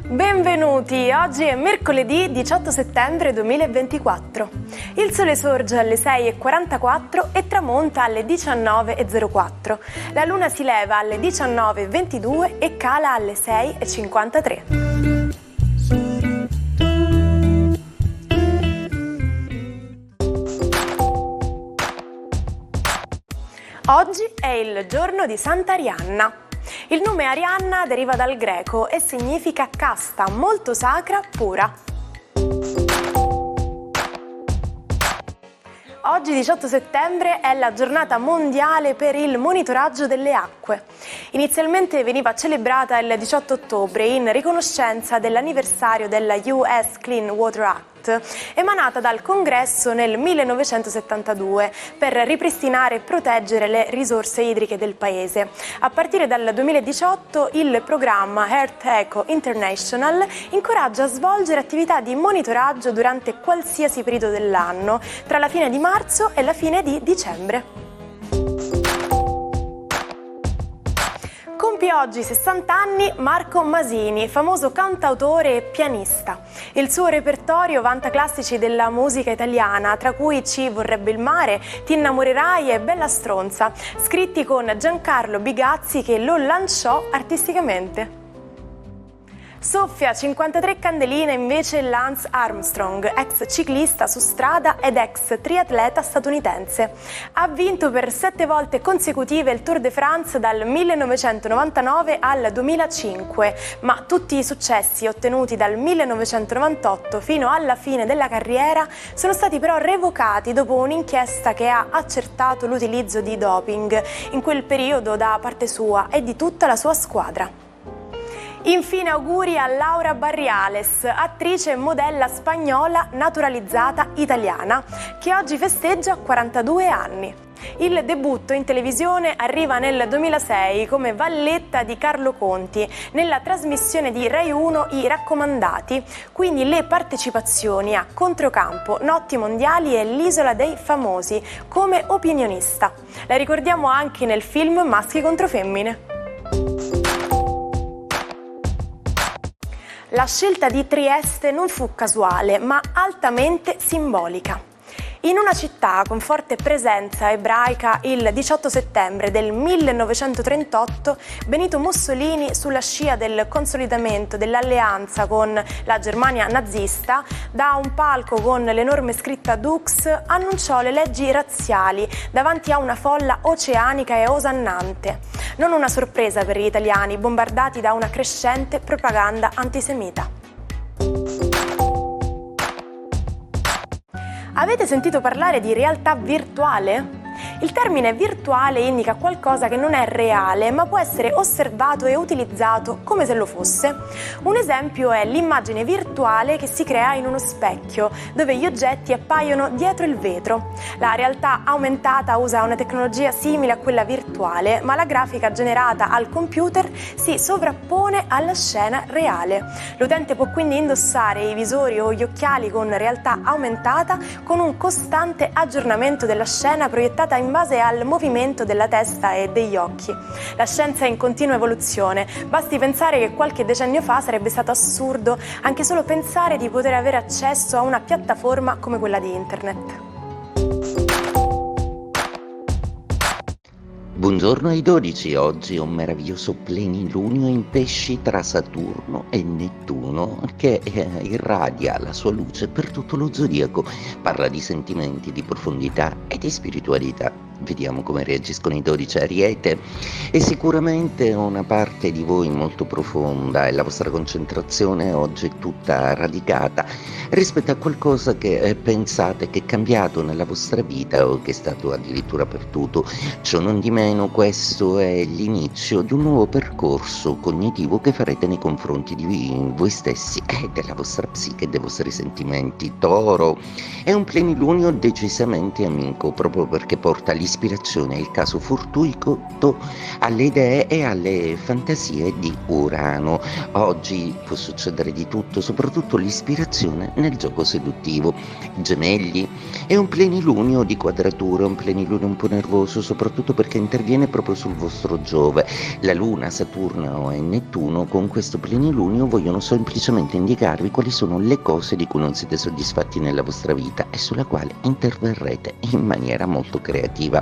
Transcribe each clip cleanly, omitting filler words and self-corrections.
Benvenuti, oggi è mercoledì 18 settembre 2024. Il sole sorge alle 6:44 e tramonta alle 19:04. La luna si leva alle 19:22 e cala alle 6:53. Oggi è il giorno di Santa Arianna. Il nome Arianna deriva dal greco e significa casta, molto sacra, pura. Oggi 18 settembre è la giornata mondiale per il monitoraggio delle acque. Inizialmente veniva celebrata il 18 ottobre in riconoscenza dell'anniversario della US Clean Water Act, emanata dal Congresso nel 1972 per ripristinare e proteggere le risorse idriche del paese. A partire dal 2018 il programma Earth Eco International incoraggia a svolgere attività di monitoraggio durante qualsiasi periodo dell'anno, tra la fine di marzo e la fine di dicembre. Compie oggi 60 anni Marco Masini, famoso cantautore e pianista. Il suo repertorio vanta classici della musica italiana, tra cui Ci vorrebbe il mare, Ti innamorerai e Bella stronza, scritti con Giancarlo Bigazzi che lo lanciò artisticamente. Soffia 53 candeline invece Lance Armstrong, ex ciclista su strada ed ex triatleta statunitense. Ha vinto per 7 volte consecutive il Tour de France dal 1999 al 2005, ma tutti i successi ottenuti dal 1998 fino alla fine della carriera sono stati però revocati dopo un'inchiesta che ha accertato l'utilizzo di doping in quel periodo da parte sua e di tutta la sua squadra. Infine auguri a Laura Barriales, attrice e modella spagnola naturalizzata italiana, che oggi festeggia 42 anni. Il debutto in televisione arriva nel 2006 come valletta di Carlo Conti nella trasmissione di Rai 1 I Raccomandati, quindi le partecipazioni a Controcampo, Notti Mondiali e l'Isola dei Famosi come opinionista. La ricordiamo anche nel film Maschi contro Femmine. La scelta di Trieste non fu casuale, ma altamente simbolica. In una città con forte presenza ebraica, il 18 settembre del 1938, Benito Mussolini, sulla scia del consolidamento dell'alleanza con la Germania nazista, da un palco con l'enorme scritta Dux, annunciò le leggi razziali davanti a una folla oceanica e osannante. Non una sorpresa per gli italiani, bombardati da una crescente propaganda antisemita. Avete sentito parlare di realtà virtuale? Il termine virtuale indica qualcosa che non è reale, ma può essere osservato e utilizzato come se lo fosse. Un esempio è l'immagine virtuale che si crea in uno specchio, dove gli oggetti appaiono dietro il vetro. La realtà aumentata usa una tecnologia simile a quella virtuale, ma la grafica generata al computer si sovrappone alla scena reale. L'utente può quindi indossare i visori o gli occhiali con realtà aumentata con un costante aggiornamento della scena proiettata in base al movimento della testa e degli occhi. La scienza è in continua evoluzione, basti pensare che qualche decennio fa sarebbe stato assurdo anche solo pensare di poter avere accesso a una piattaforma come quella di internet. Buongiorno ai 12, oggi è un meraviglioso plenilunio in pesci tra Saturno e Nettuno che irradia la sua luce per tutto lo zodiaco, parla di sentimenti, di profondità e di spiritualità. Vediamo come reagiscono i 12 Ariete e sicuramente una parte di voi molto profonda e la vostra concentrazione oggi è tutta radicata rispetto a qualcosa che pensate che è cambiato nella vostra vita o che è stato addirittura perduto. Ciò non di meno, questo è l'inizio di un nuovo percorso cognitivo che farete nei confronti di voi stessi e della vostra psiche e dei vostri sentimenti. Toro è un plenilunio decisamente amico, proprio perché porta l'ispirazione è il caso fortuito alle idee e alle fantasie di Urano. Oggi può succedere di tutto, soprattutto l'ispirazione nel gioco seduttivo. Gemelli è un plenilunio di quadratura, un plenilunio un po' nervoso, soprattutto perché interviene proprio sul vostro Giove. La Luna, Saturno e Nettuno con questo plenilunio vogliono semplicemente indicarvi quali sono le cose di cui non siete soddisfatti nella vostra vita e sulla quale interverrete in maniera molto creativa.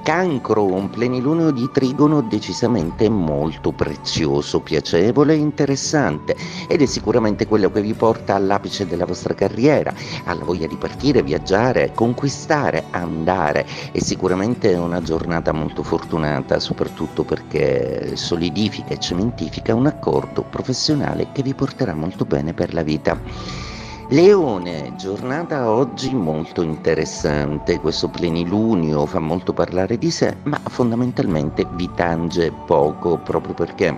Cancro, un plenilunio di trigono decisamente molto prezioso, piacevole e interessante, ed è sicuramente quello che vi porta all'apice della vostra carriera, alla voglia di partire, viaggiare, conquistare, andare. È sicuramente una giornata molto fortunata, soprattutto perché solidifica e cementifica un accordo professionale che vi porterà molto bene per la vita. Leone, giornata oggi molto interessante, questo plenilunio fa molto parlare di sé, ma fondamentalmente vi tange poco, proprio perché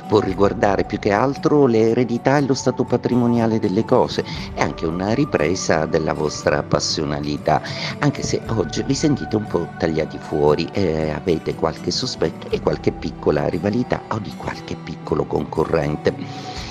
può riguardare più che altro le eredità e lo stato patrimoniale delle cose e anche una ripresa della vostra passionalità, anche se oggi vi sentite un po' tagliati fuori e avete qualche sospetto e qualche piccola rivalità o di qualche piccolo concorrente.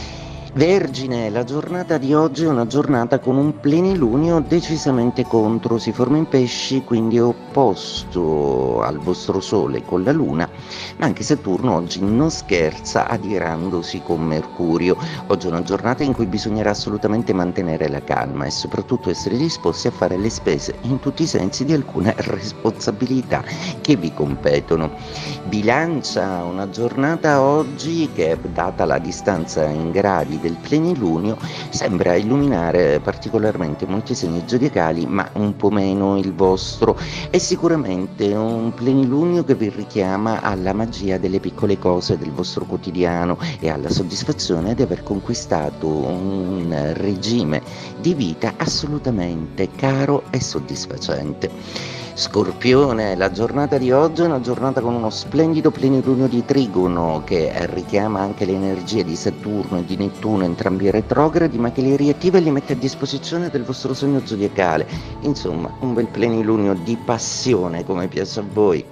Vergine, la giornata di oggi è una giornata con un plenilunio decisamente contro, si forma in pesci, quindi è opposto al vostro Sole con la Luna, ma anche Saturno oggi non scherza adirandosi con Mercurio. Oggi è una giornata in cui bisognerà assolutamente mantenere la calma e soprattutto essere disposti a fare le spese in tutti i sensi di alcune responsabilità che vi competono. Bilancia, una giornata oggi che, data la distanza in gradi del plenilunio, sembra illuminare particolarmente molti segni zodiacali, ma un po' meno il vostro. È sicuramente un plenilunio che vi richiama alla magia delle piccole cose del vostro quotidiano e alla soddisfazione di aver conquistato un regime di vita assolutamente caro e soddisfacente. Scorpione, la giornata di oggi è una giornata con uno splendido plenilunio di trigono che richiama anche le energie di Saturno e di Nettuno, entrambi retrogradi, ma che li riattiva e li mette a disposizione del vostro segno zodiacale. Insomma, un bel plenilunio di passione, come piace a voi.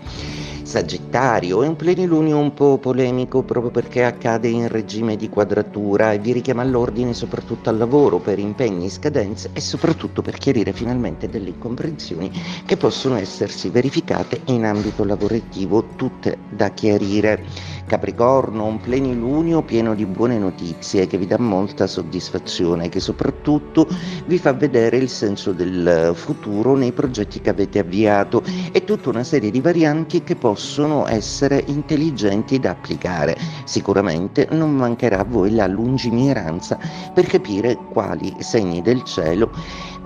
Sagittario, è un plenilunio un po' polemico proprio perché accade in regime di quadratura e vi richiama all'ordine soprattutto al lavoro, per impegni, scadenze e soprattutto per chiarire finalmente delle incomprensioni che possono essersi verificate in ambito lavorativo, tutte da chiarire. Capricorno, un plenilunio pieno di buone notizie che vi dà molta soddisfazione, che soprattutto vi fa vedere il senso del futuro nei progetti che avete avviato e tutta una serie di varianti che possono essere intelligenti da applicare. Sicuramente non mancherà a voi la lungimiranza per capire quali segni del cielo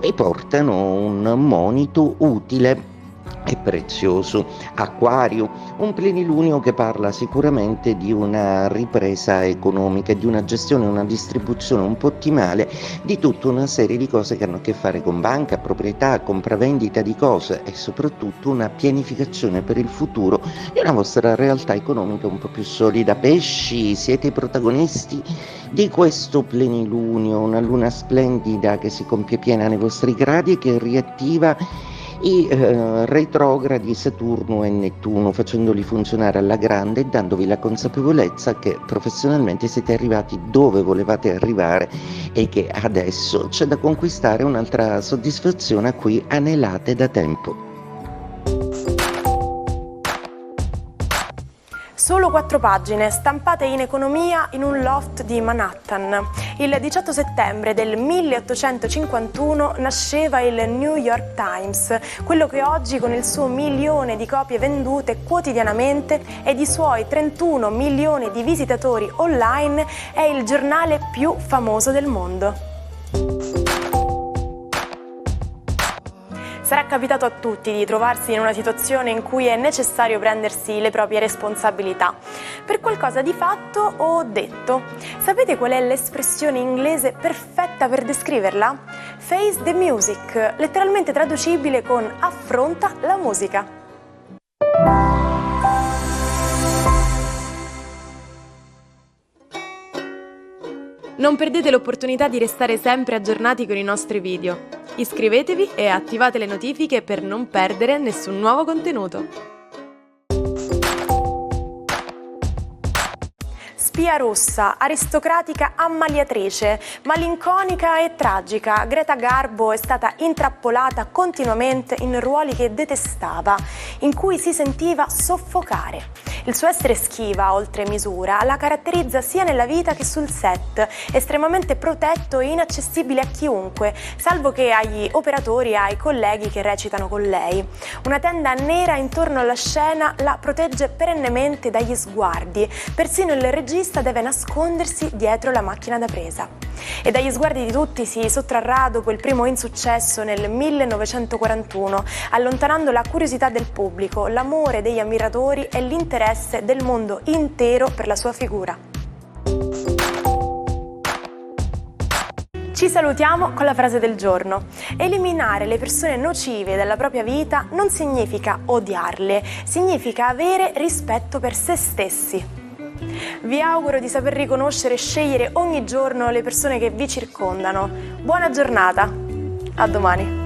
vi portano un monito utile e prezioso. Acquario, un plenilunio che parla sicuramente di una ripresa economica, di una gestione, una distribuzione un po' ottimale di tutta una serie di cose che hanno a che fare con banca, proprietà, compravendita di cose e soprattutto una pianificazione per il futuro di una vostra realtà economica un po' più solida. Pesci, siete i protagonisti di questo plenilunio, una luna splendida che si compie piena nei vostri gradi e che riattiva i retrogradi Saturno e Nettuno, facendoli funzionare alla grande e dandovi la consapevolezza che professionalmente siete arrivati dove volevate arrivare e che adesso c'è da conquistare un'altra soddisfazione a cui anelate da tempo. Solo 4 pagine, stampate in economia in un loft di Manhattan. Il 18 settembre del 1851 nasceva il New York Times, quello che oggi con il suo 1 milione di copie vendute quotidianamente ed i suoi 31 milioni di visitatori online è il giornale più famoso del mondo. Sarà capitato a tutti di trovarsi in una situazione in cui è necessario prendersi le proprie responsabilità per qualcosa di fatto o detto. Sapete qual è l'espressione inglese perfetta per descriverla? Face the music, letteralmente traducibile con affronta la musica. Non perdete l'opportunità di restare sempre aggiornati con i nostri video. Iscrivetevi e attivate le notifiche per non perdere nessun nuovo contenuto. Spia russa, aristocratica ammaliatrice, malinconica e tragica, Greta Garbo è stata intrappolata continuamente in ruoli che detestava, in cui si sentiva soffocare. Il suo essere schiva, oltre misura, la caratterizza sia nella vita che sul set, estremamente protetto e inaccessibile a chiunque, salvo che agli operatori e ai colleghi che recitano con lei. Una tenda nera intorno alla scena la protegge perennemente dagli sguardi, persino il regista deve nascondersi dietro la macchina da presa. E dagli sguardi di tutti si sottrarrà dopo il primo insuccesso nel 1941, allontanando la curiosità del pubblico, l'amore degli ammiratori e l'interesse del mondo intero per la sua figura. Ci salutiamo con la frase del giorno. Eliminare le persone nocive dalla propria vita non significa odiarle, significa avere rispetto per se stessi. Vi auguro di saper riconoscere e scegliere ogni giorno le persone che vi circondano. Buona giornata, a domani!